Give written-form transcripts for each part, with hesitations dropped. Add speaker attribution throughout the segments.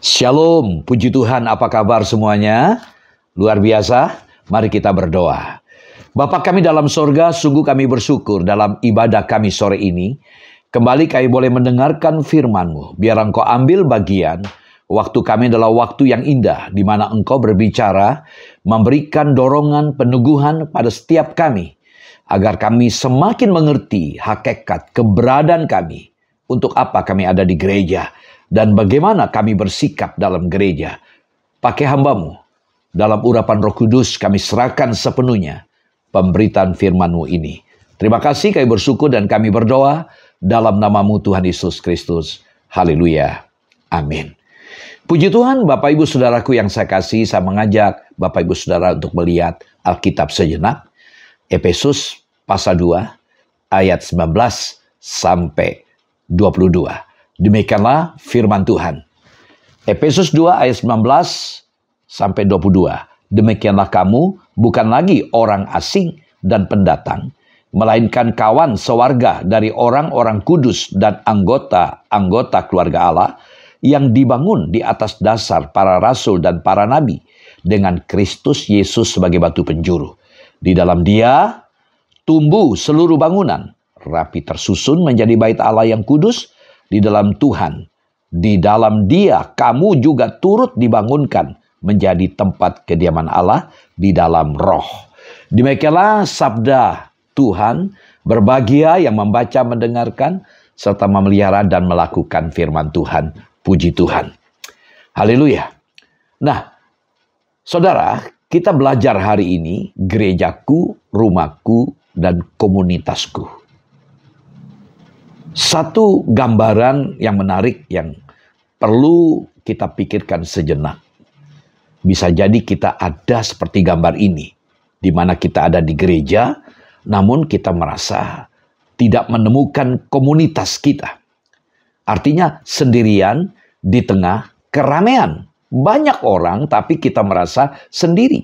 Speaker 1: Shalom, puji Tuhan, apa kabar semuanya? Luar biasa, mari kita berdoa. Bapa kami dalam sorga, sungguh kami bersyukur dalam ibadah kami sore ini. Kembali kami boleh mendengarkan firman-Mu. Biar Engkau ambil bagian, waktu kami adalah waktu yang indah, di mana Engkau berbicara, memberikan dorongan, peneguhan pada setiap kami, agar kami semakin mengerti hakikat keberadaan kami, untuk apa kami ada di gereja, dan bagaimana kami bersikap dalam gereja. Pakai hamba-Mu, dalam urapan Roh Kudus kami serahkan sepenuhnya pemberitaan firman-Mu ini. Terima kasih, kami bersyukur dan kami berdoa dalam nama-Mu Tuhan Yesus Kristus. Haleluya. Amin. Puji Tuhan, Bapak Ibu Saudaraku yang saya kasih, saya mengajak Bapak Ibu Saudara untuk melihat Alkitab sejenak. Efesus pasal 2 ayat 19 sampai 22. Demikianlah firman Tuhan. Efesus 2 ayat 19 sampai 22. Demikianlah kamu bukan lagi orang asing dan pendatang, melainkan kawan sewarga dari orang-orang kudus dan anggota-anggota keluarga Allah yang dibangun di atas dasar para rasul dan para nabi dengan Kristus Yesus sebagai batu penjuru. Di dalam Dia tumbuh seluruh bangunan, rapi tersusun menjadi bait Allah yang kudus di dalam Tuhan. Di dalam Dia kamu juga turut dibangunkan menjadi tempat kediaman Allah di dalam Roh. Demikianlah sabda Tuhan. Berbahagia yang membaca, mendengarkan, serta memelihara dan melakukan firman Tuhan. Puji Tuhan. Haleluya. Nah, saudara, kita belajar hari ini gerejaku, rumahku, dan komunitasku. Satu gambaran yang menarik yang perlu kita pikirkan sejenak. Bisa jadi kita ada seperti gambar ini, di mana kita ada di gereja, namun kita merasa tidak menemukan komunitas kita. Artinya sendirian di tengah keramaian. Banyak orang, tapi kita merasa sendiri.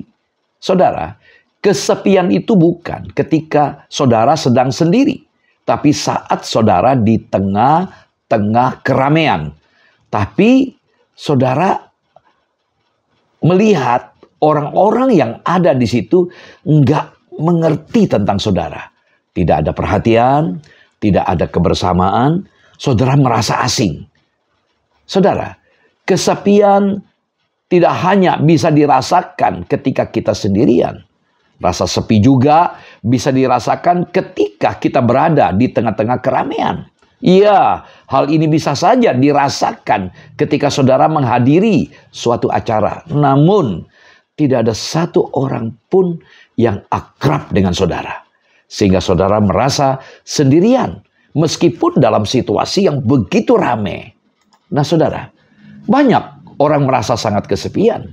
Speaker 1: Saudara, kesepian itu bukan ketika saudara sedang sendiri, tapi saat saudara di tengah-tengah keramaian. Tapi saudara melihat orang-orang yang ada di situ enggak mengerti tentang saudara. Tidak ada perhatian, tidak ada kebersamaan, saudara merasa asing. Saudara, kesepian tidak hanya bisa dirasakan ketika kita sendirian. Rasa sepi juga bisa dirasakan ketika kita berada di tengah-tengah keramaian. Iya, hal ini bisa saja dirasakan ketika saudara menghadiri suatu acara. Namun, tidak ada satu orang pun yang akrab dengan saudara. Sehingga saudara merasa sendirian, meskipun dalam situasi yang begitu ramai. Nah saudara, banyak orang merasa sangat kesepian,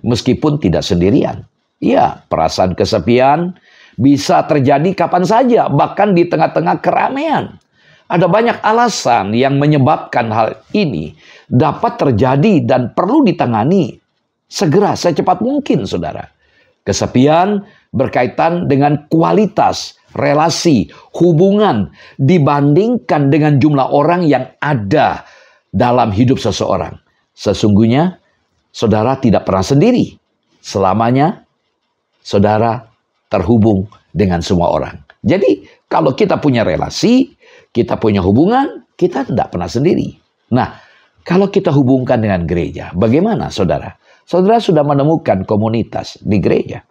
Speaker 1: meskipun tidak sendirian. Ya, perasaan kesepian bisa terjadi kapan saja, bahkan di tengah-tengah keramaian. Ada banyak alasan yang menyebabkan hal ini dapat terjadi dan perlu ditangani segera, secepat mungkin, saudara. Kesepian berkaitan dengan kualitas relasi, hubungan dibandingkan dengan jumlah orang yang ada dalam hidup seseorang. Sesungguhnya, saudara tidak pernah sendiri. Selamanya, saudara terhubung dengan semua orang. Jadi, kalau kita punya relasi, kita punya hubungan, kita tidak pernah sendiri. Nah, kalau kita hubungkan dengan gereja, bagaimana saudara? Saudara sudah menemukan komunitas di gereja?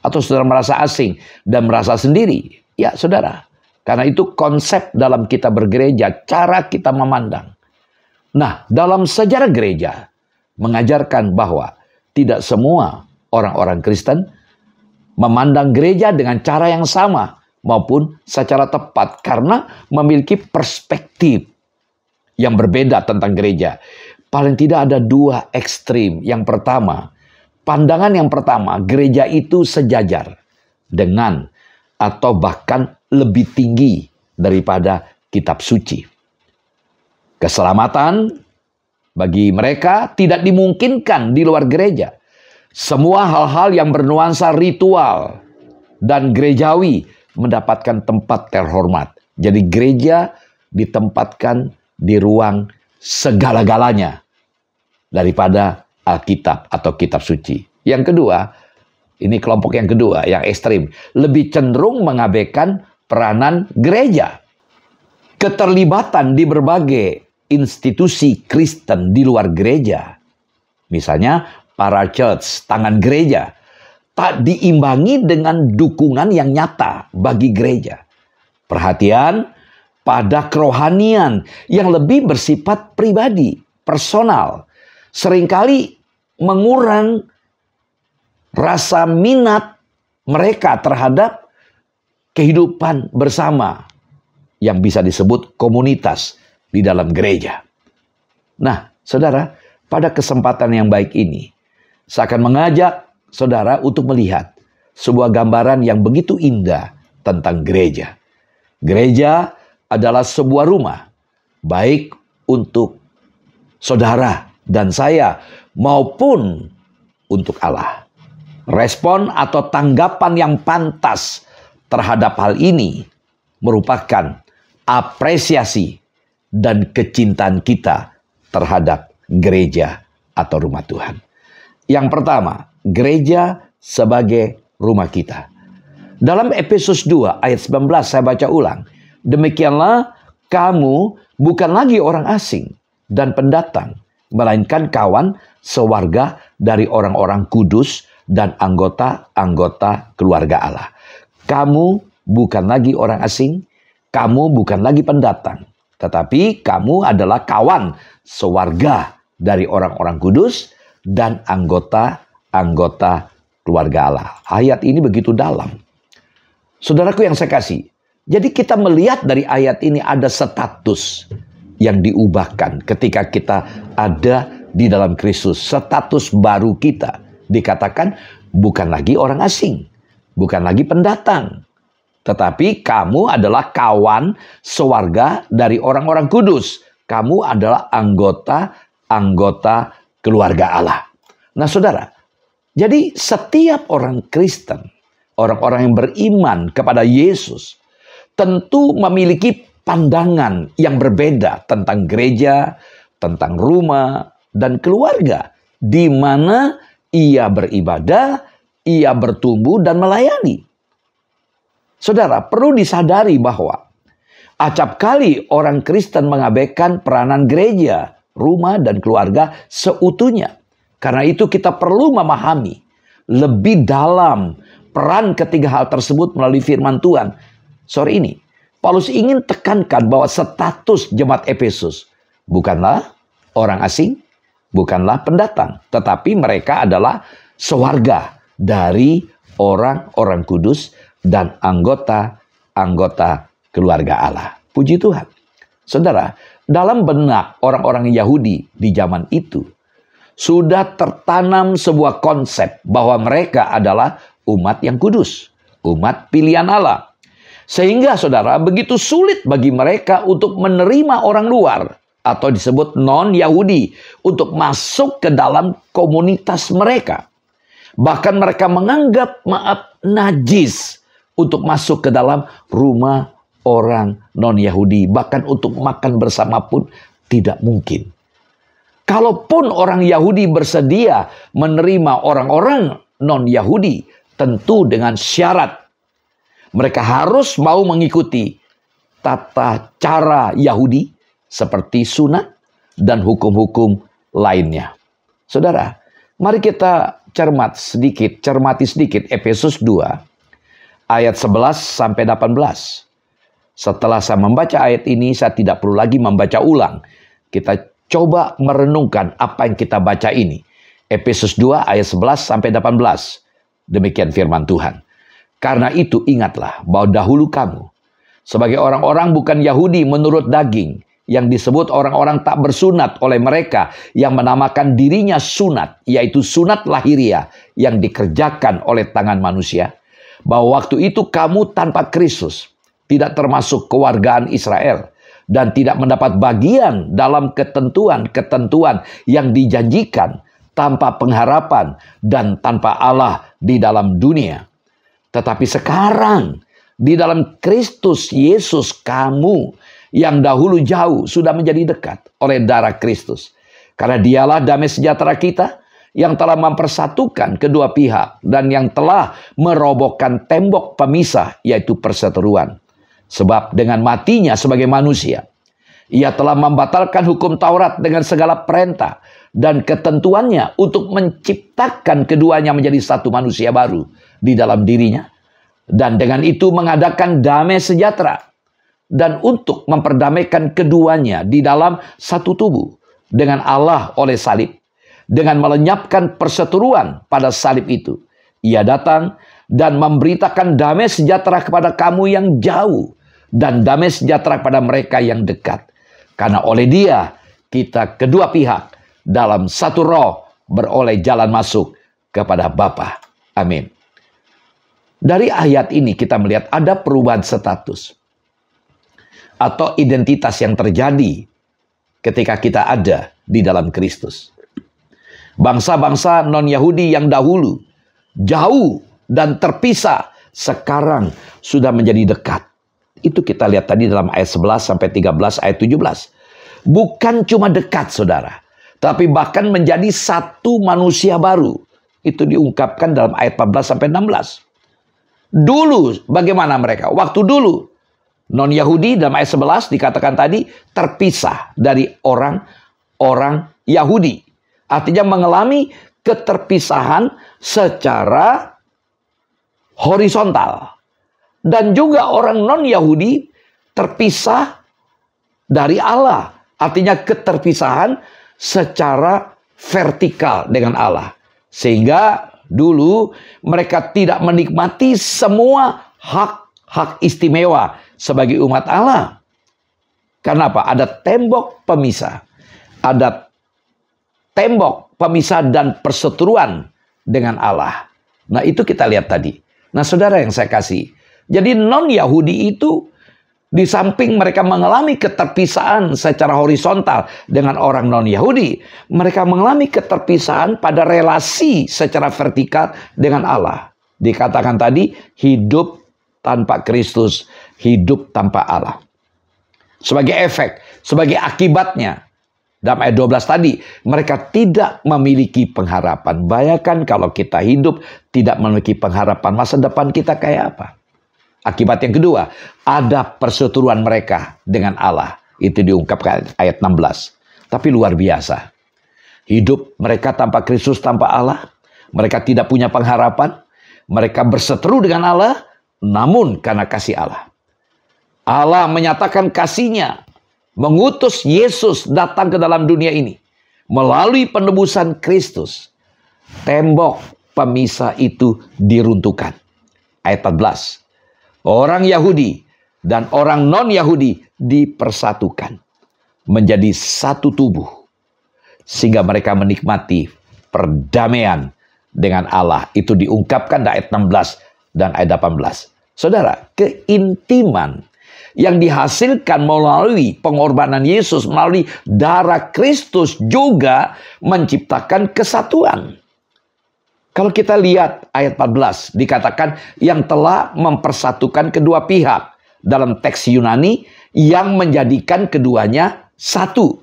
Speaker 1: Atau saudara merasa asing dan merasa sendiri? Ya saudara, karena itu konsep dalam kita bergereja, cara kita memandang. Nah, dalam sejarah gereja, mengajarkan bahwa tidak semua orang-orang Kristen memandang gereja dengan cara yang sama maupun secara tepat karena memiliki perspektif yang berbeda tentang gereja. Paling tidak ada dua ekstrim. Yang pertama, pandangan yang pertama, gereja itu sejajar dengan atau bahkan lebih tinggi daripada kitab suci. Keselamatan bagi mereka tidak dimungkinkan di luar gereja. Semua hal-hal yang bernuansa ritual dan gerejawi mendapatkan tempat terhormat. Jadi gereja ditempatkan di ruang segala-galanya. daripada Alkitab atau kitab suci. Yang kedua, ini kelompok yang kedua, yang ekstrim, lebih cenderung mengabaikan peranan gereja. Keterlibatan di berbagai institusi Kristen di luar gereja, misalnya para church, tangan gereja, tak diimbangi dengan dukungan yang nyata bagi gereja. Perhatian pada kerohanian yang lebih bersifat pribadi, personal, seringkali mengurang rasa minat mereka terhadap kehidupan bersama yang bisa disebut komunitas di dalam gereja. Nah, saudara, pada kesempatan yang baik ini, saya akan mengajak saudara untuk melihat sebuah gambaran yang begitu indah tentang gereja. Gereja adalah sebuah rumah, baik untuk saudara dan saya maupun untuk Allah. Respon atau tanggapan yang pantas terhadap hal ini merupakan apresiasi dan kecintaan kita terhadap gereja atau rumah Tuhan. Yang pertama, gereja sebagai rumah kita. Dalam Efesus 2 ayat 19 saya baca ulang. Demikianlah kamu bukan lagi orang asing dan pendatang, melainkan kawan sewarga dari orang-orang kudus dan anggota-anggota keluarga Allah. Kamu bukan lagi orang asing, kamu bukan lagi pendatang, tetapi kamu adalah kawan sewarga dari orang-orang kudus dan anggota-anggota keluarga Allah. Ayat ini begitu dalam. Saudaraku yang saya kasih, jadi kita melihat dari ayat ini ada status yang diubahkan ketika kita ada di dalam Kristus. Status baru kita dikatakan bukan lagi orang asing, bukan lagi pendatang, tetapi kamu adalah kawan sewarga dari orang-orang kudus. Kamu adalah anggota keluarga Allah. Nah saudara, jadi setiap orang Kristen, orang-orang yang beriman kepada Yesus, tentu memiliki pandangan yang berbeda tentang gereja, tentang rumah, dan keluarga, di mana ia beribadah, ia bertumbuh dan melayani. Saudara, perlu disadari bahwa acap kali orang Kristen mengabaikan peranan gereja, rumah, dan keluarga seutuhnya. Karena itu kita perlu memahami lebih dalam peran ketiga hal tersebut melalui firman Tuhan. Sore ini, Paulus ingin tekankan bahwa status jemaat Efesus bukanlah orang asing, bukanlah pendatang, tetapi mereka adalah sewarga dari orang-orang kudus dan anggota-anggota keluarga Allah. Puji Tuhan. Saudara, dalam benak orang-orang Yahudi di zaman itu, sudah tertanam sebuah konsep bahwa mereka adalah umat yang kudus, umat pilihan Allah. Sehingga saudara, begitu sulit bagi mereka untuk menerima orang luar atau disebut non-Yahudi untuk masuk ke dalam komunitas mereka. Bahkan mereka menganggap najis untuk masuk ke dalam rumah orang non-Yahudi. Bahkan untuk makan bersama pun tidak mungkin. Kalaupun orang Yahudi bersedia menerima orang-orang non-Yahudi, tentu dengan syarat mereka harus mau mengikuti tata cara Yahudi seperti sunat dan hukum-hukum lainnya. Saudara, mari kita cermati sedikit Efesus 2 ayat 11 sampai 18. Setelah saya membaca ayat ini, saya tidak perlu lagi membaca ulang. Kita coba merenungkan apa yang kita baca ini. Efesus 2 ayat 11 sampai 18. Demikian firman Tuhan. Karena itu ingatlah bahwa dahulu kamu sebagai orang-orang bukan Yahudi menurut daging, yang disebut orang-orang tak bersunat oleh mereka yang menamakan dirinya sunat, yaitu sunat lahiriah yang dikerjakan oleh tangan manusia, bahwa waktu itu kamu tanpa Kristus, tidak termasuk kewargaan Israel, dan tidak mendapat bagian dalam ketentuan-ketentuan yang dijanjikan, tanpa pengharapan dan tanpa Allah di dalam dunia. Tetapi sekarang di dalam Kristus Yesus, kamu yang dahulu jauh sudah menjadi dekat oleh darah Kristus. Karena dialah damai sejahtera kita yang telah mempersatukan kedua pihak dan yang telah merobohkan tembok pemisah, yaitu perseteruan. Sebab dengan matinya sebagai manusia, ia telah membatalkan hukum Taurat dengan segala perintah dan ketentuannya untuk menciptakan keduanya menjadi satu manusia baru di dalam dirinya. Dan dengan itu mengadakan damai sejahtera dan untuk memperdamaikan keduanya di dalam satu tubuh dengan Allah oleh salib. Dengan melenyapkan perseteruan pada salib itu, ia datang dan memberitakan damai sejahtera kepada kamu yang jauh dan damai sejahtera kepada mereka yang dekat. Karena oleh dia, kita kedua pihak dalam satu roh beroleh jalan masuk kepada Bapa. Amin. Dari ayat ini kita melihat ada perubahan status atau identitas yang terjadi ketika kita ada di dalam Kristus. Bangsa-bangsa non-Yahudi yang dahulu jauh dan terpisah sekarang sudah menjadi dekat. Itu kita lihat tadi dalam ayat 11 sampai 13, ayat 17. Bukan cuma dekat, saudara, tapi bahkan menjadi satu manusia baru. Itu diungkapkan dalam ayat 14 sampai 16. Dulu bagaimana mereka? Waktu dulu non-Yahudi dalam ayat 11 dikatakan tadi terpisah dari orang Yahudi. Artinya mengalami keterpisahan secara horizontal. Dan juga orang non-Yahudi terpisah dari Allah. Artinya keterpisahan secara vertikal dengan Allah. Sehingga dulu mereka tidak menikmati semua hak istimewa sebagai umat Allah. Karena apa? Ada tembok pemisah. Ada tembok pemisah dan perseteruan dengan Allah. Nah, itu kita lihat tadi. Nah, saudara yang saya kasih. Jadi non-Yahudi itu di samping mereka mengalami keterpisahan secara horizontal dengan orang non-Yahudi, mereka mengalami keterpisahan pada relasi secara vertikal dengan Allah. Dikatakan tadi, hidup tanpa Kristus, hidup tanpa Allah. Sebagai efek, sebagai akibatnya, dalam ayat 12 tadi, mereka tidak memiliki pengharapan. Bayangkan kalau kita hidup tidak memiliki pengharapan, masa depan kita kayak apa? Akibat yang kedua, ada perseteruan mereka dengan Allah. Itu diungkapkan ayat 16. Tapi luar biasa. Hidup mereka tanpa Kristus, tanpa Allah. Mereka tidak punya pengharapan. Mereka berseteru dengan Allah, namun karena kasih Allah. Allah menyatakan kasih-Nya, mengutus Yesus datang ke dalam dunia ini. Melalui penebusan Kristus, tembok pemisah itu diruntuhkan. Ayat 14. Orang Yahudi dan orang non-Yahudi dipersatukan menjadi satu tubuh. Sehingga mereka menikmati perdamaian dengan Allah. Itu diungkapkan di ayat 16 dan ayat 18. Saudara, keintiman yang dihasilkan melalui pengorbanan Yesus, melalui darah Kristus juga menciptakan kesatuan. Kalau kita lihat ayat 14, dikatakan yang telah mempersatukan kedua pihak. Dalam teks Yunani, yang menjadikan keduanya satu.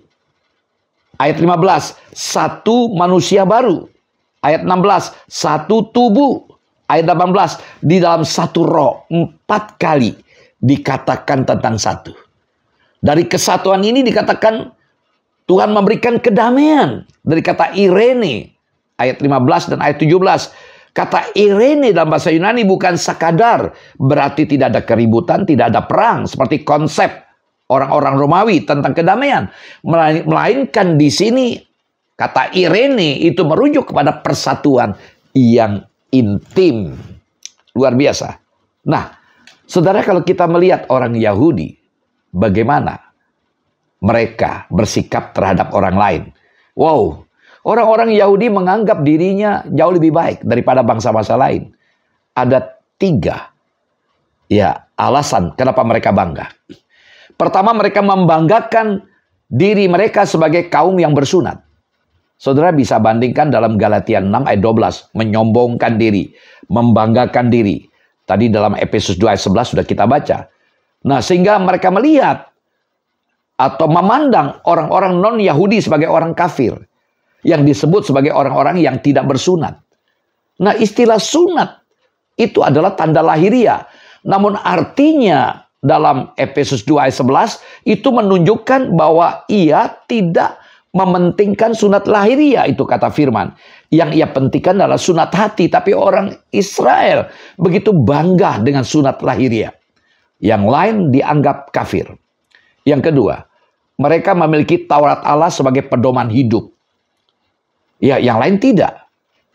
Speaker 1: Ayat 15, satu manusia baru. Ayat 16, satu tubuh. Ayat 18, di dalam satu roh. 4 kali dikatakan tentang satu. Dari kesatuan ini dikatakan Tuhan memberikan kedamaian. Dari kata Irene, ayat 15 dan ayat 17. Kata Irene dalam bahasa Yunani bukan sekadar berarti tidak ada keributan, tidak ada perang. Seperti konsep orang-orang Romawi tentang kedamaian. Melainkan di sini kata Irene itu merujuk kepada persatuan yang intim. Luar biasa. Nah, saudara, kalau kita melihat orang Yahudi, bagaimana mereka bersikap terhadap orang lain. Wow, orang-orang Yahudi menganggap dirinya jauh lebih baik daripada bangsa-bangsa lain. Ada 3 alasan kenapa mereka bangga. Pertama, mereka membanggakan diri mereka sebagai kaum yang bersunat. Saudara bisa bandingkan dalam Galatia 6 ayat 12. Menyombongkan diri, membanggakan diri. Tadi dalam Efesus 2 ayat 11 sudah kita baca. Nah, sehingga mereka melihat atau memandang orang-orang non-Yahudi sebagai orang kafir, yang disebut sebagai orang-orang yang tidak bersunat. Nah, istilah sunat itu adalah tanda lahiriah. Namun artinya dalam Efesus 2 ayat 11 itu menunjukkan bahwa ia tidak mementingkan sunat lahiriah, itu kata firman. Yang ia pentingkan adalah sunat hati. Tapi orang Israel begitu bangga dengan sunat lahiriah. Yang lain dianggap kafir. Yang kedua, mereka memiliki Taurat Allah sebagai pedoman hidup. Ya, yang lain tidak.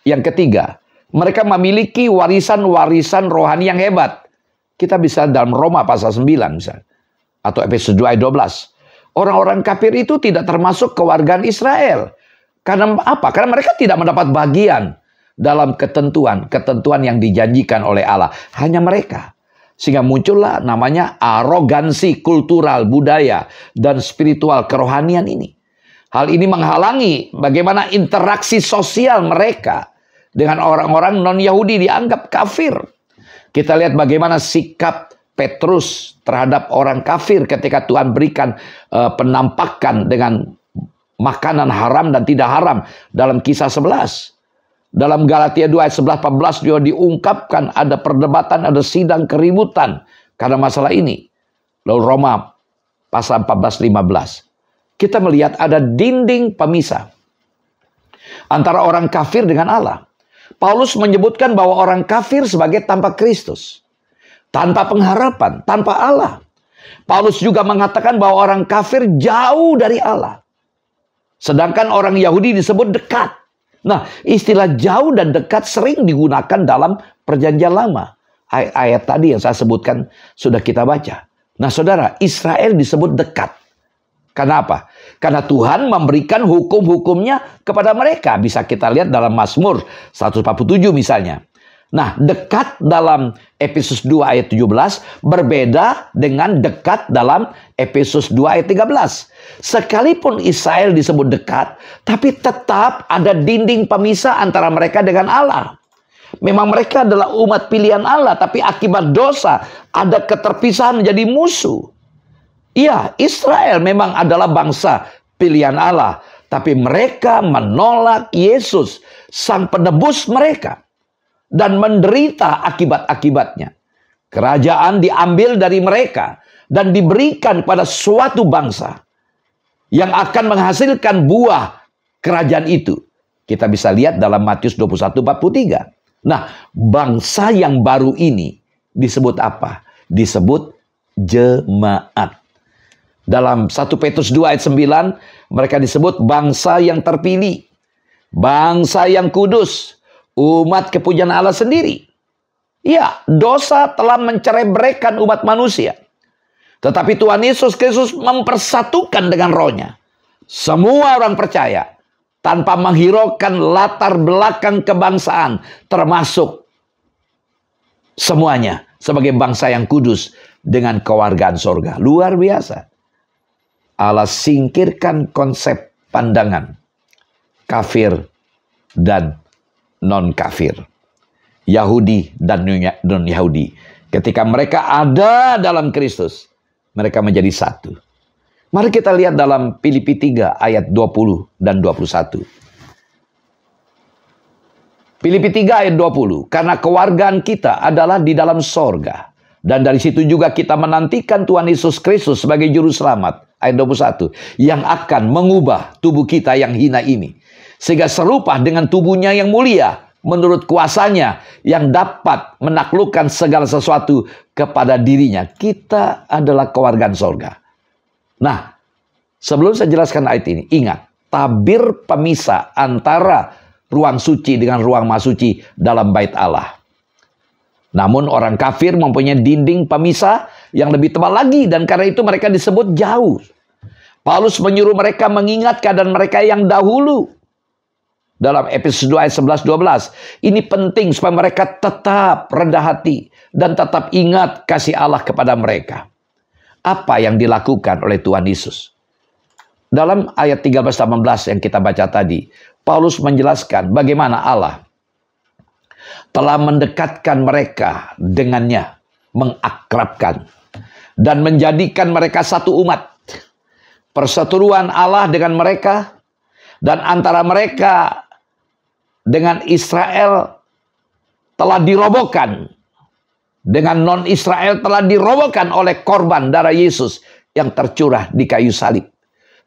Speaker 1: Yang ketiga, mereka memiliki warisan-warisan rohani yang hebat. Kita bisa dalam Roma pasal 9 misalnya. Atau Efesus 2 ayat 12. Orang-orang kafir itu tidak termasuk kewargaan Israel. Karena apa? Karena mereka tidak mendapat bagian dalam ketentuan yang dijanjikan oleh Allah. Hanya mereka. Sehingga muncullah namanya arogansi kultural, budaya, dan spiritual kerohanian ini. Hal ini menghalangi bagaimana interaksi sosial mereka dengan orang-orang non-Yahudi dianggap kafir. Kita lihat bagaimana sikap Petrus terhadap orang kafir ketika Tuhan berikan penampakan dengan makanan haram dan tidak haram dalam Kisah 11. Dalam Galatia 2 ayat 11-14 juga diungkapkan ada perdebatan, ada sidang keributan karena masalah ini. Lalu Roma pasal 14-15. Kita melihat ada dinding pemisah antara orang kafir dengan Allah. Paulus menyebutkan bahwa orang kafir sebagai tanpa Kristus, tanpa pengharapan, tanpa Allah. Paulus juga mengatakan bahwa orang kafir jauh dari Allah. Sedangkan orang Yahudi disebut dekat. Nah, istilah jauh dan dekat sering digunakan dalam perjanjian lama. Ayat tadi yang saya sebutkan sudah kita baca. Nah, saudara, Israel disebut dekat. Kenapa? Karena Tuhan memberikan hukum-hukumnya kepada mereka. Bisa kita lihat dalam Mazmur 147 misalnya. Nah, dekat dalam Efesus 2 ayat 17 berbeda dengan dekat dalam Efesus 2 ayat 13. Sekalipun Israel disebut dekat, tapi tetap ada dinding pemisah antara mereka dengan Allah. Memang mereka adalah umat pilihan Allah, tapi akibat dosa ada keterpisahan menjadi musuh. Iya, Israel memang adalah bangsa pilihan Allah, tapi mereka menolak Yesus, sang penebus mereka. Dan menderita akibat-akibatnya. Kerajaan diambil dari mereka dan diberikan pada suatu bangsa yang akan menghasilkan buah kerajaan itu. Kita bisa lihat dalam Matius 21:43. Nah, bangsa yang baru ini disebut apa? Disebut jemaat. Dalam 1 Petrus 2 ayat 9, mereka disebut bangsa yang terpilih, bangsa yang kudus, umat kepunyaan Allah sendiri. Ya, dosa telah mencerai-beraikan umat manusia. Tetapi Tuhan Yesus Kristus mempersatukan dengan rohnya semua orang percaya tanpa menghiraukan latar belakang kebangsaan, termasuk semuanya sebagai bangsa yang kudus dengan kewargaan sorga. Luar biasa. Allah singkirkan konsep pandangan kafir dan non-kafir, Yahudi dan non-Yahudi. Ketika mereka ada dalam Kristus, mereka menjadi satu. Mari kita lihat dalam Filipi 3 ayat 20 dan 21. Filipi 3 ayat 20. Karena kewargaan kita adalah di dalam sorga. Dan dari situ juga kita menantikan Tuhan Yesus Kristus sebagai juru selamat. Ayat 21. Yang akan mengubah tubuh kita yang hina ini, sehingga serupa dengan tubuhnya yang mulia, menurut kuasanya yang dapat menaklukkan segala sesuatu kepada dirinya. Kita adalah kewargaan sorga. Nah, sebelum saya jelaskan ayat ini, ingat, tabir pemisah antara ruang suci dengan ruang maha suci dalam bait Allah. Namun orang kafir mempunyai dinding pemisah yang lebih tebal lagi, dan karena itu mereka disebut jauh. Paulus menyuruh mereka mengingat keadaan mereka yang dahulu. Dalam Efesus 2 ayat 11-12. Ini penting supaya mereka tetap rendah hati dan tetap ingat kasih Allah kepada mereka. Apa yang dilakukan oleh Tuhan Yesus? Dalam ayat 13-18 yang kita baca tadi, Paulus menjelaskan bagaimana Allah telah mendekatkan mereka dengannya, mengakrabkan, dan menjadikan mereka satu umat. Perseteruan Allah dengan mereka dan antara mereka dengan Israel telah dirobohkan. Dengan non-Israel telah dirobohkan oleh korban darah Yesus yang tercurah di kayu salib.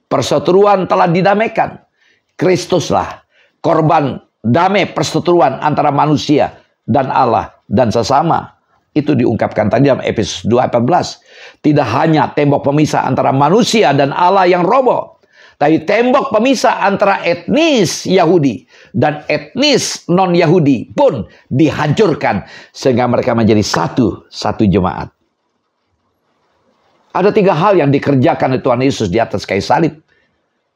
Speaker 1: Perseteruan telah didamaikan. Kristuslah korban damai perseteruan antara manusia dan Allah dan sesama. Itu diungkapkan tadi dalam Efesus 2:14. Tidak hanya tembok pemisah antara manusia dan Allah yang roboh, tapi tembok pemisah antara etnis Yahudi dan etnis non-Yahudi pun dihancurkan sehingga mereka menjadi satu jemaat. Ada 3 hal yang dikerjakan oleh Tuhan Yesus di atas kayu salib.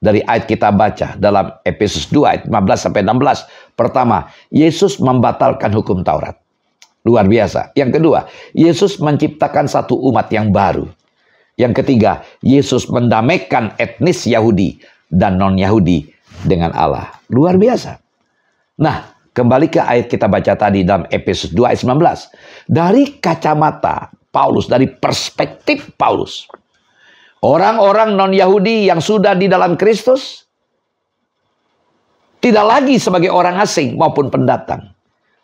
Speaker 1: Dari ayat kita baca dalam Efesus 2 ayat 15-16. Pertama, Yesus membatalkan hukum Taurat. Luar biasa. Yang kedua, Yesus menciptakan satu umat yang baru. Yang ketiga, Yesus mendamaikan etnis Yahudi dan non-Yahudi dengan Allah. Luar biasa. Nah, kembali ke ayat kita baca tadi dalam Efesus 2 ayat 19. Dari kacamata Paulus, dari perspektif Paulus, orang-orang non-Yahudi yang sudah di dalam Kristus tidak lagi sebagai orang asing maupun pendatang.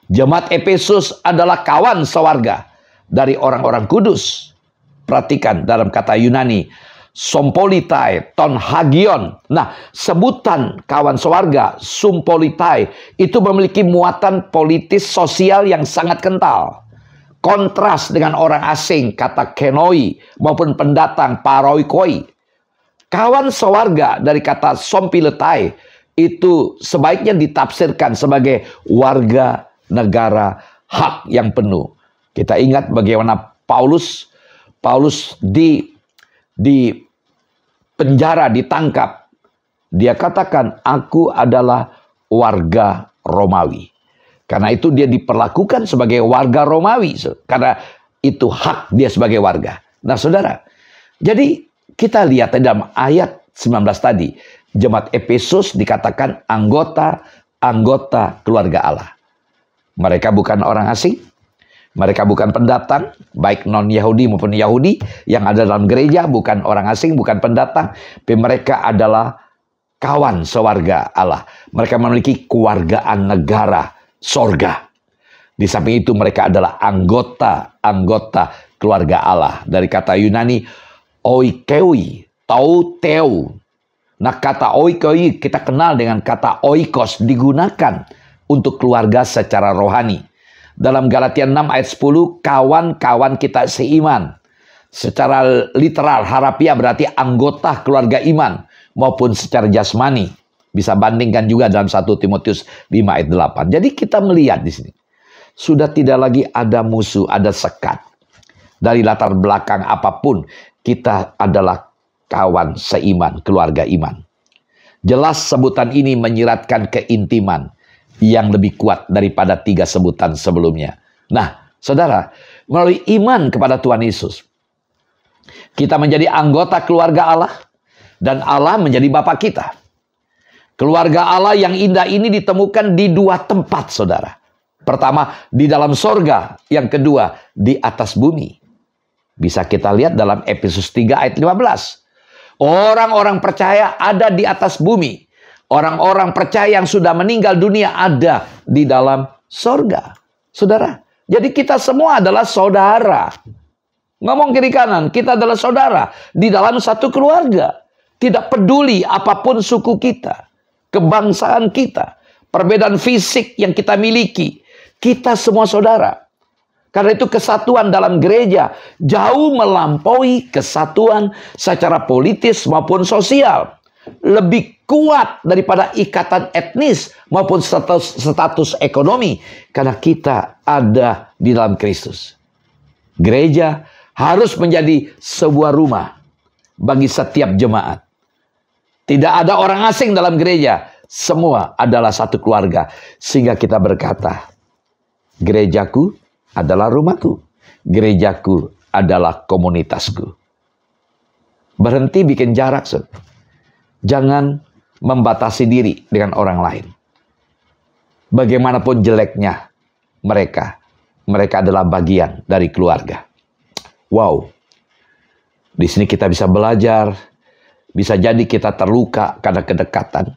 Speaker 1: Jemaat Efesus adalah kawan sewarga dari orang-orang kudus. Perhatikan dalam kata Yunani, sompolitai, ton hagion. Nah, sebutan kawan sewarga, sumpolitai, itu memiliki muatan politis sosial yang sangat kental. Kontras dengan orang asing, kata kenoi, maupun pendatang, paroikoi. Kawan sewarga dari kata sompiletai, itu sebaiknya ditafsirkan sebagai warga negara hak yang penuh. Kita ingat bagaimana Paulus di penjara, ditangkap. Dia katakan, aku adalah warga Romawi. Karena itu dia diperlakukan sebagai warga Romawi. Karena itu hak dia sebagai warga. Nah saudara, jadi kita lihat dalam ayat 19 tadi. Jemaat Efesus dikatakan anggota keluarga Allah. Mereka bukan orang asing. Mereka bukan pendatang. Baik non-Yahudi maupun Yahudi. Yang ada dalam gereja bukan orang asing, bukan pendatang. Tapi mereka adalah kawan sewarga Allah. Mereka memiliki kewargaan negara sorga. Di samping itu mereka adalah anggota keluarga Allah. Dari kata Yunani oikoi, tau. Nah, kata oikoi kita kenal dengan kata oikos, digunakan untuk keluarga secara rohani. Dalam Galatia 6 ayat 10, kawan-kawan kita seiman. Secara literal, harafiah berarti anggota keluarga iman maupun secara jasmani. Bisa bandingkan juga dalam 1 Timotius 5 ayat 8. Jadi kita melihat di sini. Sudah tidak lagi ada musuh, ada sekat. Dari latar belakang apapun, kita adalah kawan seiman, keluarga iman. Jelas sebutan ini menyiratkan keintiman yang lebih kuat daripada 3 sebutan sebelumnya. Nah, saudara, melalui iman kepada Tuhan Yesus, kita menjadi anggota keluarga Allah dan Allah menjadi Bapa kita. Keluarga Allah yang indah ini ditemukan di 2 tempat, saudara. Pertama, di dalam sorga. Yang kedua, di atas bumi. Bisa kita lihat dalam Efesus 3 ayat 15. Orang-orang percaya ada di atas bumi. Orang-orang percaya yang sudah meninggal dunia ada di dalam sorga. Saudara, jadi kita semua adalah saudara. Ngomong kiri kanan, kita adalah saudara. Di dalam satu keluarga. Tidak peduli apapun suku kita. Kebangsaan kita, perbedaan fisik yang kita miliki, kita semua saudara. Karena itu kesatuan dalam gereja jauh melampaui kesatuan secara politis maupun sosial. Lebih kuat daripada ikatan etnis maupun status ekonomi. Karena kita ada di dalam Kristus. Gereja harus menjadi sebuah rumah bagi setiap jemaat. Tidak ada orang asing dalam gereja. Semua adalah satu keluarga. Sehingga kita berkata, gerejaku adalah rumahku. Gerejaku adalah komunitasku. Berhenti bikin jarak. Jangan membatasi diri dengan orang lain. Bagaimanapun jeleknya mereka adalah bagian dari keluarga. Wow. Di sini kita bisa belajar Bisa jadi kita terluka karena kedekatan.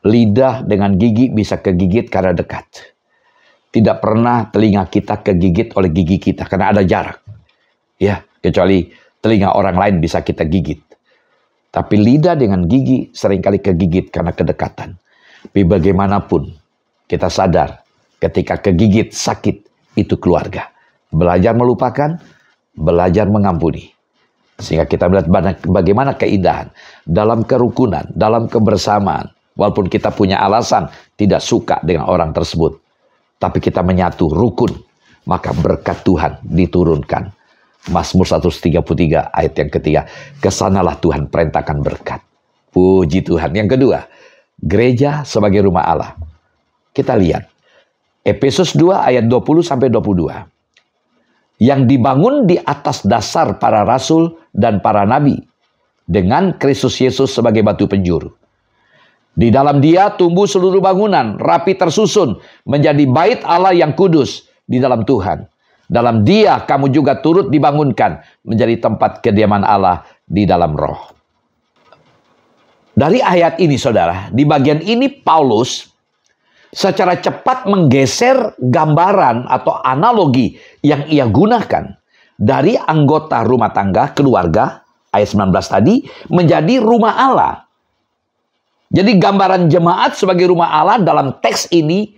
Speaker 1: Lidah dengan gigi bisa kegigit karena dekat. Tidak pernah telinga kita kegigit oleh gigi kita karena ada jarak. Ya, kecuali telinga orang lain bisa kita gigit. Tapi lidah dengan gigi seringkali kegigit karena kedekatan. Tapi bagaimanapun kita sadar ketika kegigit sakit itu keluarga. Belajar melupakan, belajar mengampuni. Sehingga kita melihat bagaimana keindahan dalam kerukunan, dalam kebersamaan. Walaupun kita punya alasan tidak suka dengan orang tersebut. Tapi kita menyatu rukun. Maka berkat Tuhan diturunkan. Mazmur 133 ayat yang ketiga. Kesanalah Tuhan perintahkan berkat. Puji Tuhan. Yang kedua, gereja sebagai rumah Allah. Kita lihat. Efesus 2 ayat 20-22. Yang dibangun di atas dasar para rasul dan para nabi. Dengan Kristus Yesus sebagai batu penjuru. Di dalam Dia tumbuh seluruh bangunan, rapi tersusun, menjadi bait Allah yang kudus di dalam Tuhan. Dalam Dia kamu juga turut dibangunkan, menjadi tempat kediaman Allah di dalam roh. Dari ayat ini saudara, di bagian ini Paulus secara cepat menggeser gambaran atau analogi yang ia gunakan dari anggota rumah tangga, keluarga, ayat 19 tadi, menjadi rumah Allah. Jadi gambaran jemaat sebagai rumah Allah dalam teks ini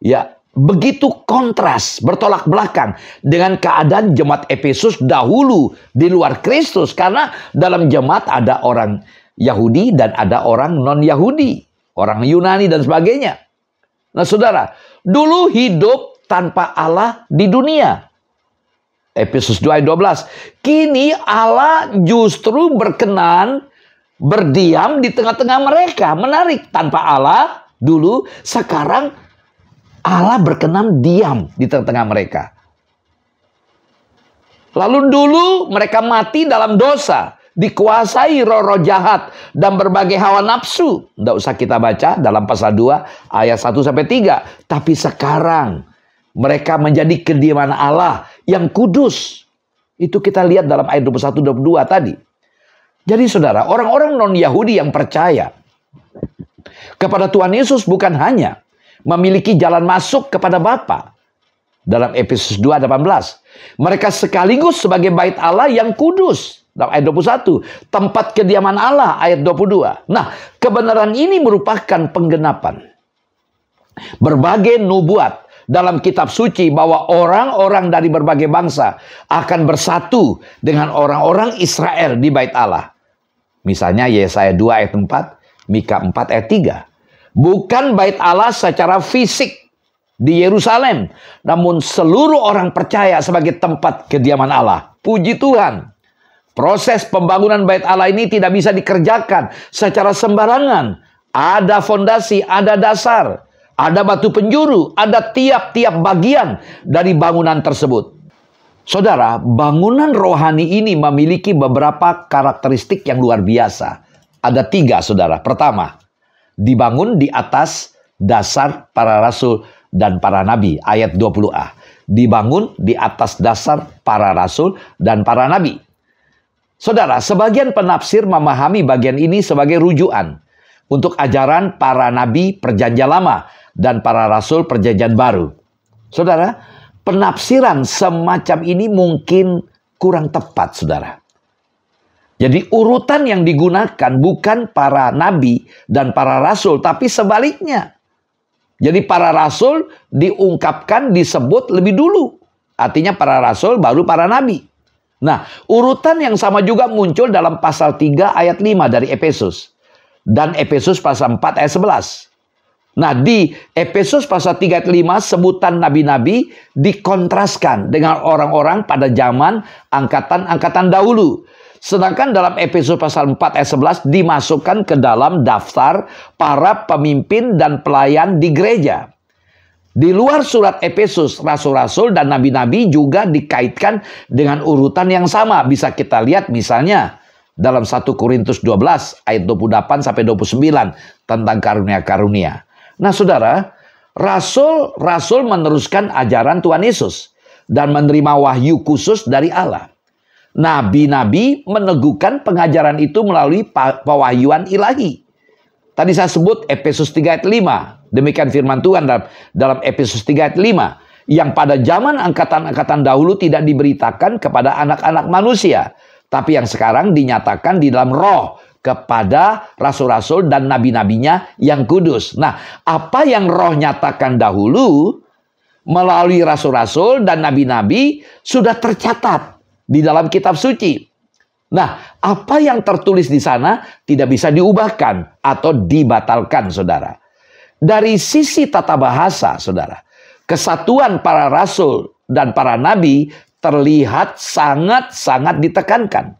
Speaker 1: ya begitu kontras, bertolak belakang dengan keadaan jemaat Efesus dahulu di luar Kristus. Karena dalam jemaat ada orang Yahudi dan ada orang non-Yahudi, orang Yunani dan sebagainya. Nah saudara, dulu hidup tanpa Allah di dunia. Efesus 2 ayat 12. Kini Allah justru berkenan berdiam di tengah-tengah mereka. Menarik, tanpa Allah dulu, sekarang Allah berkenan diam di tengah-tengah mereka. Lalu dulu mereka mati dalam dosa. Dikuasai roh-roh jahat dan berbagai hawa nafsu. Tidak usah kita baca dalam pasal 2 ayat 1-3. Tapi sekarang mereka menjadi kediaman Allah yang kudus. Itu kita lihat dalam ayat 21-22 tadi. Jadi saudara, orang-orang non-Yahudi yang percaya kepada Tuhan Yesus bukan hanya memiliki jalan masuk kepada Bapa. Dalam Efesus 2:18. Mereka sekaligus sebagai bait Allah yang kudus. Dalam ayat 21, tempat kediaman Allah, ayat 22. Nah, kebenaran ini merupakan penggenapan berbagai nubuat dalam kitab suci bahwa orang-orang dari berbagai bangsa akan bersatu dengan orang-orang Israel di bait Allah. Misalnya Yesaya 2 ayat 4, Mika 4 ayat 3. Bukan bait Allah secara fisik di Yerusalem, namun seluruh orang percaya sebagai tempat kediaman Allah. Puji Tuhan. Proses pembangunan bait Allah ini tidak bisa dikerjakan secara sembarangan. Ada fondasi, ada dasar, ada batu penjuru, ada tiap-tiap bagian dari bangunan tersebut. Saudara, bangunan rohani ini memiliki beberapa karakteristik yang luar biasa. Ada 3, saudara. Pertama, dibangun di atas dasar para rasul dan para nabi. Ayat 20a. Dibangun di atas dasar para rasul dan para nabi. Saudara, sebagian penafsir memahami bagian ini sebagai rujukan untuk ajaran para nabi perjanjian lama dan para rasul perjanjian baru. Saudara, penafsiran semacam ini mungkin kurang tepat, saudara. Jadi urutan yang digunakan bukan para nabi dan para rasul, tapi sebaliknya. Jadi para rasul diungkapkan, disebut lebih dulu. Artinya para rasul baru para nabi. Nah, urutan yang sama juga muncul dalam pasal 3 ayat 5 dari Efesus. Dan Efesus pasal 4 ayat 11. Nah, di Efesus pasal 3 ayat 5, sebutan nabi-nabi dikontraskan dengan orang-orang pada zaman angkatan-angkatan dahulu. Sedangkan dalam Efesus pasal 4 ayat 11 dimasukkan ke dalam daftar para pemimpin dan pelayan di gereja. Di luar surat Efesus, rasul-rasul dan nabi-nabi juga dikaitkan dengan urutan yang sama. Bisa kita lihat misalnya dalam 1 Korintus 12 ayat 28-29 tentang karunia-karunia. Nah saudara, rasul-rasul meneruskan ajaran Tuhan Yesus dan menerima wahyu khusus dari Allah. Nabi-nabi meneguhkan pengajaran itu melalui pewahyuan ilahi. Tadi saya sebut Efesus 3 ayat 5. Demikian firman Tuhan dalam Efesus 3 ayat 5. Yang pada zaman angkatan-angkatan dahulu tidak diberitakan kepada anak-anak manusia. Tapi yang sekarang dinyatakan di dalam roh kepada rasul-rasul dan nabi-nabinya yang kudus. Nah, apa yang roh nyatakan dahulu melalui rasul-rasul dan nabi-nabi sudah tercatat di dalam kitab suci. Nah, apa yang tertulis di sana tidak bisa diubahkan atau dibatalkan, saudara. Dari sisi tata bahasa, saudara, kesatuan para rasul dan para nabi terlihat sangat-sangat ditekankan.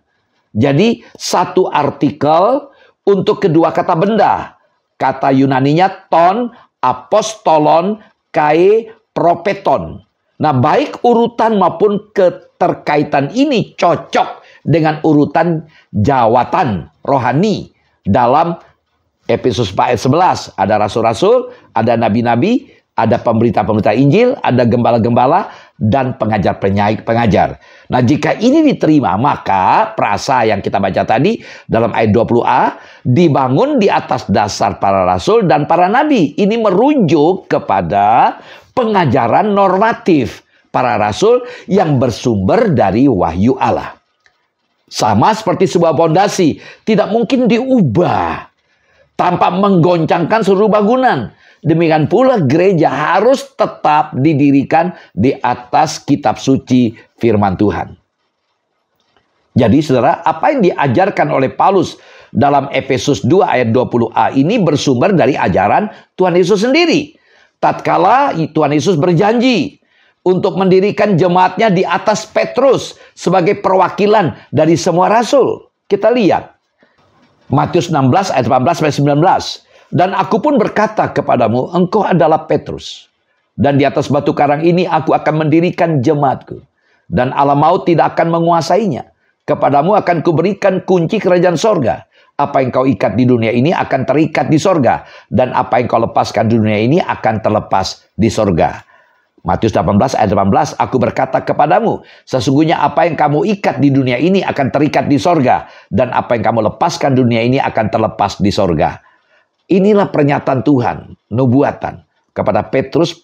Speaker 1: Jadi, satu artikel untuk kedua kata benda. Kata Yunaninya ton, apostolon, kai, propeton. Nah, baik urutan maupun keterkaitan ini cocok dengan urutan jawatan rohani dalam Efesus 4 ayat 11. Ada rasul-rasul, ada nabi-nabi, ada pemberita-pemberita Injil, ada gembala-gembala, dan pengajar-pengajar. Nah, jika ini diterima, maka prasa yang kita baca tadi dalam ayat 20a, dibangun di atas dasar para rasul dan para nabi. Ini merujuk kepada pengajaran normatif para rasul yang bersumber dari wahyu Allah. Sama seperti sebuah fondasi, tidak mungkin diubah tanpa menggoncangkan seluruh bangunan. Demikian pula gereja harus tetap didirikan di atas kitab suci firman Tuhan. Jadi saudara, apa yang diajarkan oleh Paulus dalam Efesus 2 ayat 20a ini bersumber dari ajaran Tuhan Yesus sendiri. Tatkala Tuhan Yesus berjanji untuk mendirikan jemaatnya di atas Petrus sebagai perwakilan dari semua rasul. Kita lihat Matius 16 ayat 18-19. Dan aku pun berkata kepadamu, engkau adalah Petrus. Dan di atas batu karang ini aku akan mendirikan jemaatku. Dan alam maut tidak akan menguasainya. Kepadamu akan kuberikan kunci kerajaan sorga. Apa yang kau ikat di dunia ini akan terikat di sorga. Dan apa yang kau lepaskan di dunia ini akan terlepas di sorga. Matius 18 ayat 18, aku berkata kepadamu, sesungguhnya apa yang kamu ikat di dunia ini akan terikat di sorga. Dan apa yang kamu lepaskan di dunia ini akan terlepas di sorga. Inilah pernyataan Tuhan, nubuatan kepada Petrus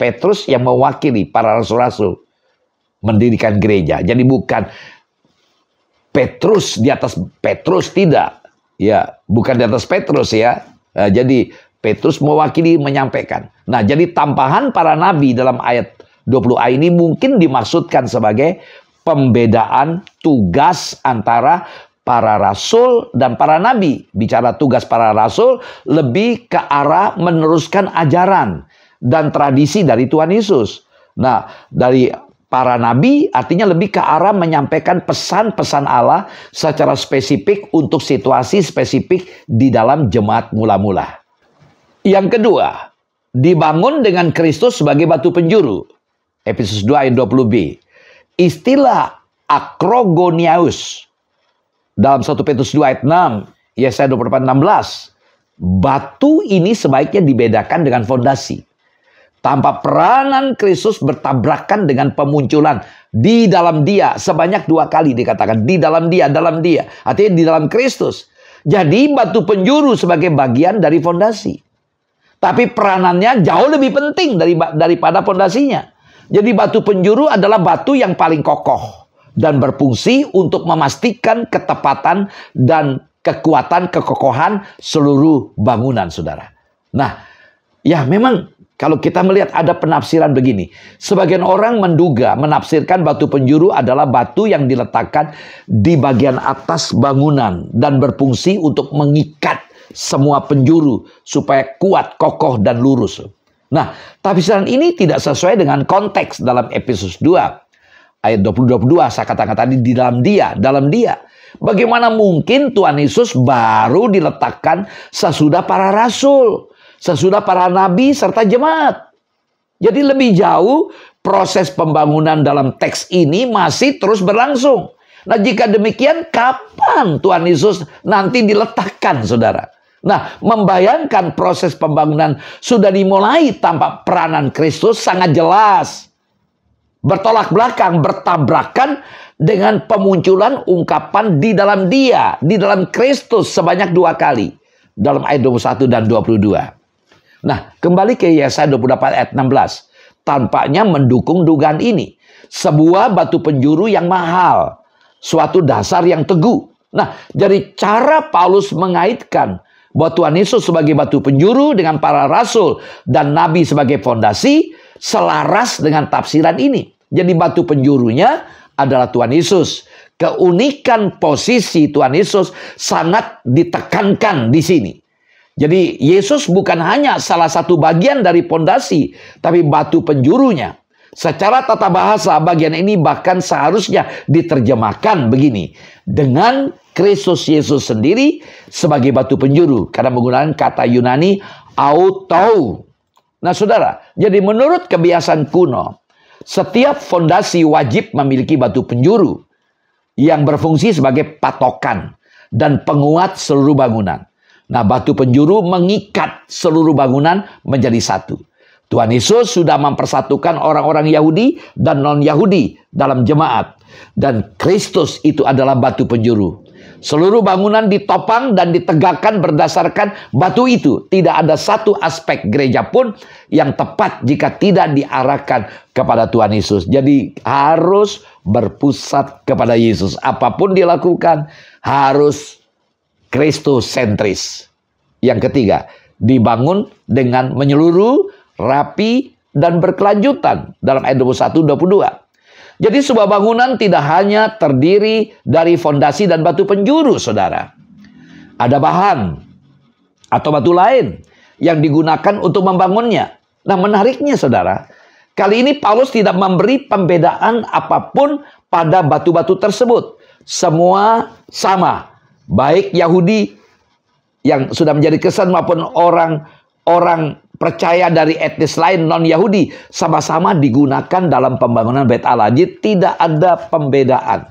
Speaker 1: yang mewakili para rasul-rasul mendirikan gereja. Jadi bukan Petrus di atas Petrus, tidak. Ya, bukan di atas Petrus ya. Jadi Petrus mewakili menyampaikan. Nah, jadi tambahan para nabi dalam ayat 20a ini mungkin dimaksudkan sebagai pembedaan tugas antara para rasul dan para nabi. Bicara tugas para rasul lebih ke arah meneruskan ajaran dan tradisi dari Tuhan Yesus. Nah, dari para nabi artinya lebih ke arah menyampaikan pesan-pesan Allah secara spesifik untuk situasi spesifik di dalam jemaat mula-mula. Yang kedua, dibangun dengan Kristus sebagai batu penjuru. Efesus 2 ayat 20b. Istilah akrogoniaus dalam 1 Petrus 2 ayat 6, Yesaya 24 16. Batu ini sebaiknya dibedakan dengan fondasi. Tanpa peranan Kristus bertabrakan dengan pemunculan di dalam dia. Sebanyak 2 kali dikatakan di dalam dia, dalam dia. Artinya di dalam Kristus. Jadi batu penjuru sebagai bagian dari fondasi. Tapi peranannya jauh lebih penting daripada fondasinya. Jadi batu penjuru adalah batu yang paling kokoh dan berfungsi untuk memastikan ketepatan dan kekuatan kekokohan seluruh bangunan, saudara. Nah, ya memang kalau kita melihat ada penafsiran begini. Sebagian orang menafsirkan batu penjuru adalah batu yang diletakkan di bagian atas bangunan dan berfungsi untuk mengikat semua penjuru supaya kuat, kokoh, dan lurus. Nah, tafsiran ini tidak sesuai dengan konteks dalam Efesus 2 ayat 20-22. Saya katakan tadi di dalam dia, dalam dia. Bagaimana mungkin Tuhan Yesus baru diletakkan sesudah para rasul, sesudah para nabi serta jemaat? Jadi lebih jauh proses pembangunan dalam teks ini masih terus berlangsung. Nah, jika demikian kapan Tuhan Yesus nanti diletakkan, saudara? Nah, membayangkan proses pembangunan sudah dimulai tanpa peranan Kristus sangat jelas. bertolak belakang, bertabrakan dengan pemunculan ungkapan di dalam Dia, di dalam Kristus sebanyak 2 kali. Dalam ayat 21 dan 22. Nah, kembali ke Yesaya 28 ayat 16. Tampaknya mendukung dugaan ini. Sebuah batu penjuru yang mahal. Suatu dasar yang teguh. Nah, dari cara Paulus mengaitkan bahwa Tuhan Yesus sebagai batu penjuru dengan para rasul dan nabi sebagai fondasi, selaras dengan tafsiran ini. Jadi batu penjurunya adalah Tuhan Yesus. Keunikan posisi Tuhan Yesus sangat ditekankan di sini. Jadi Yesus bukan hanya salah satu bagian dari fondasi, tapi batu penjurunya. Secara tata bahasa bagian ini bahkan seharusnya diterjemahkan begini. Dengan Kristus Yesus sendiri sebagai batu penjuru. Karena menggunakan kata Yunani autou. Nah saudara, jadi menurut kebiasaan kuno, setiap fondasi wajib memiliki batu penjuru yang berfungsi sebagai patokan dan penguat seluruh bangunan. Nah, batu penjuru mengikat seluruh bangunan menjadi satu. Tuhan Yesus sudah mempersatukan orang-orang Yahudi dan non-Yahudi dalam jemaat. Dan Kristus itu adalah batu penjuru. Seluruh bangunan ditopang dan ditegakkan berdasarkan batu itu. Tidak ada satu aspek gereja pun yang tepat jika tidak diarahkan kepada Tuhan Yesus. Jadi harus berpusat kepada Yesus. Apapun dilakukan harus Kristus sentris. Yang ketiga, dibangun dengan menyeluruh, rapi, dan berkelanjutan. Dalam ayat 21-22. Jadi sebuah bangunan tidak hanya terdiri dari fondasi dan batu penjuru, saudara. Ada bahan atau batu lain yang digunakan untuk membangunnya. Nah, menariknya, saudara, kali ini Paulus tidak memberi pembedaan apapun pada batu-batu tersebut. Semua sama, baik Yahudi yang sudah menjadi Kristen maupun orang percaya dari etnis lain non-Yahudi, sama-sama digunakan dalam pembangunan Bait Allah. Jadi tidak ada pembedaan.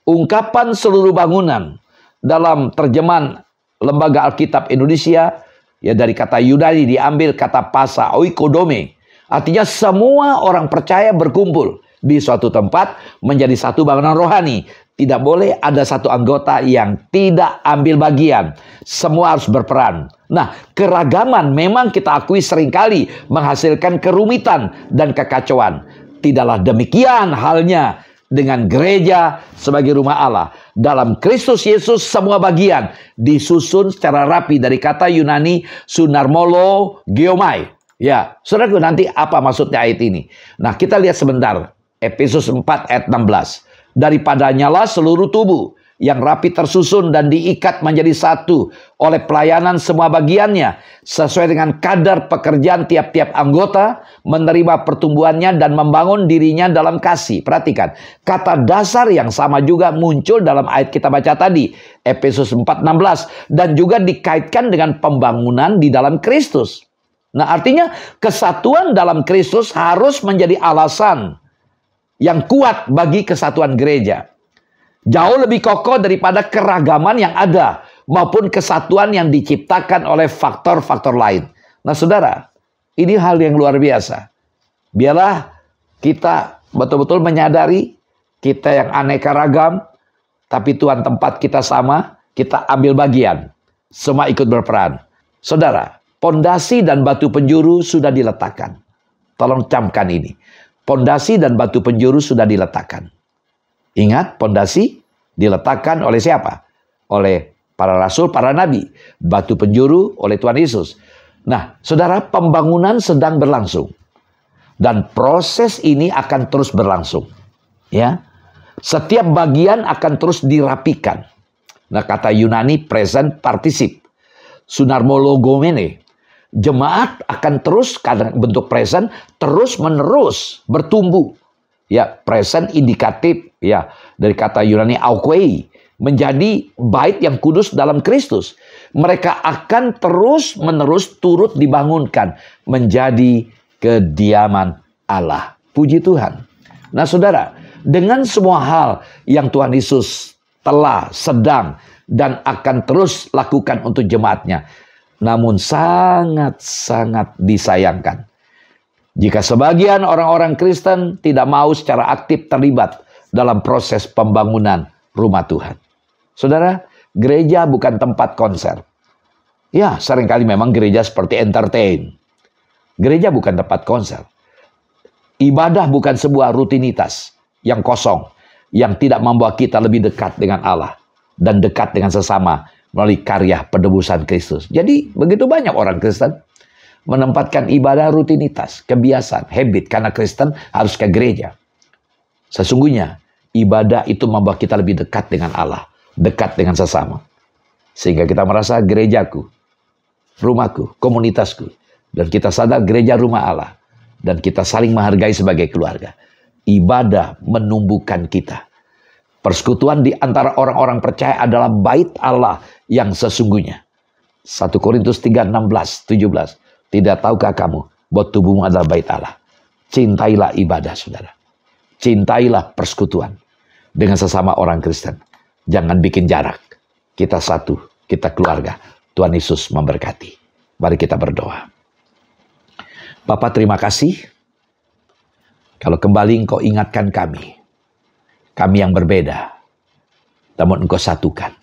Speaker 1: Ungkapan seluruh bangunan dalam terjemahan Lembaga Alkitab Indonesia, ya dari kata Yunani diambil kata pasa oikodome. Artinya semua orang percaya berkumpul di suatu tempat menjadi satu bangunan rohani. Tidak boleh ada satu anggota yang tidak ambil bagian. Semua harus berperan. Nah, keragaman memang kita akui seringkali menghasilkan kerumitan dan kekacauan. Tidaklah demikian halnya dengan gereja sebagai rumah Allah. Dalam Kristus Yesus semua bagian disusun secara rapi dari kata Yunani sunarmolo geomai. Ya, saudaraku, nanti apa maksudnya ayat ini? Nah, kita lihat sebentar. Efesus 4 ayat 16. Daripadanya lah seluruh tubuh yang rapi tersusun dan diikat menjadi satu oleh pelayanan semua bagiannya sesuai dengan kadar pekerjaan tiap-tiap anggota, menerima pertumbuhannya dan membangun dirinya dalam kasih. Perhatikan, kata dasar yang sama juga muncul dalam ayat kita baca tadi, Efesus 4:16, dan juga dikaitkan dengan pembangunan di dalam Kristus. Nah, artinya kesatuan dalam Kristus harus menjadi alasan yang kuat bagi kesatuan gereja. Jauh lebih kokoh daripada keragaman yang ada maupun kesatuan yang diciptakan oleh faktor-faktor lain. Nah, saudara, ini hal yang luar biasa. Biarlah kita betul-betul menyadari kita yang aneka ragam, tapi Tuhan tempat kita sama, kita ambil bagian. Semua ikut berperan. Saudara, pondasi dan batu penjuru sudah diletakkan. Tolong camkan ini. Pondasi dan batu penjuru sudah diletakkan. Ingat, pondasi diletakkan oleh siapa? Oleh para rasul, para nabi. Batu penjuru oleh Tuhan Yesus. Nah, saudara, pembangunan sedang berlangsung. Dan proses ini akan terus berlangsung. Ya, setiap bagian akan terus dirapikan. Nah, kata Yunani present participe. Sunarmologomene. Jemaat akan terus, kadang bentuk present, terus menerus bertumbuh. Ya, present indikatif, ya, dari kata Yunani aukwei, menjadi bait yang kudus dalam Kristus. Mereka akan terus menerus turut dibangunkan menjadi kediaman Allah. Puji Tuhan. Nah, saudara, dengan semua hal yang Tuhan Yesus telah, sedang, dan akan terus lakukan untuk jemaatnya, namun sangat-sangat disayangkan, Jika sebagian orang-orang Kristen tidak mau secara aktif terlibat dalam proses pembangunan rumah Tuhan. Saudara, gereja bukan tempat konser. Ya, seringkali memang gereja seperti entertain. Gereja bukan tempat konser. Ibadah bukan sebuah rutinitas yang kosong, yang tidak membawa kita lebih dekat dengan Allah dan dekat dengan sesama melalui karya penebusan Kristus. Jadi, begitu banyak orang Kristen menempatkan ibadah rutinitas, kebiasaan, habit, karena Kristen harus ke gereja. Sesungguhnya, ibadah itu membawa kita lebih dekat dengan Allah, dekat dengan sesama. Sehingga kita merasa gerejaku, rumahku, komunitasku, dan kita sadar gereja rumah Allah, dan kita saling menghargai sebagai keluarga. Ibadah menumbuhkan kita. Persekutuan di antara orang-orang percaya adalah bait Allah yang sesungguhnya. 1 Korintus 3, 16, 17. Tidak tahukah kamu bahwa tubuhmu adalah bait Allah? Cintailah ibadah, saudara. Cintailah persekutuan dengan sesama orang Kristen. Jangan bikin jarak. Kita satu, kita keluarga. Tuhan Yesus memberkati. Mari kita berdoa. Bapa, terima kasih. Kalau kembali Engkau ingatkan kami yang berbeda, namun Engkau satukan.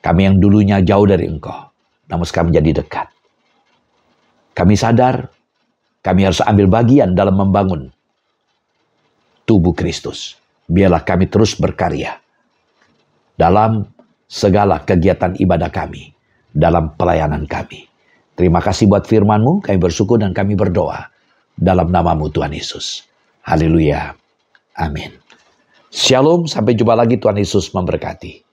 Speaker 1: Kami yang dulunya jauh dari Engkau, namun sekarang menjadi dekat. Kami sadar, kami harus ambil bagian dalam membangun tubuh Kristus. Biarlah kami terus berkarya dalam segala kegiatan ibadah kami, dalam pelayanan kami. Terima kasih buat firman-Mu, kami bersyukur dan kami berdoa dalam nama-Mu Tuhan Yesus. Haleluya. Amin. Shalom, sampai jumpa lagi. Tuhan Yesus memberkati.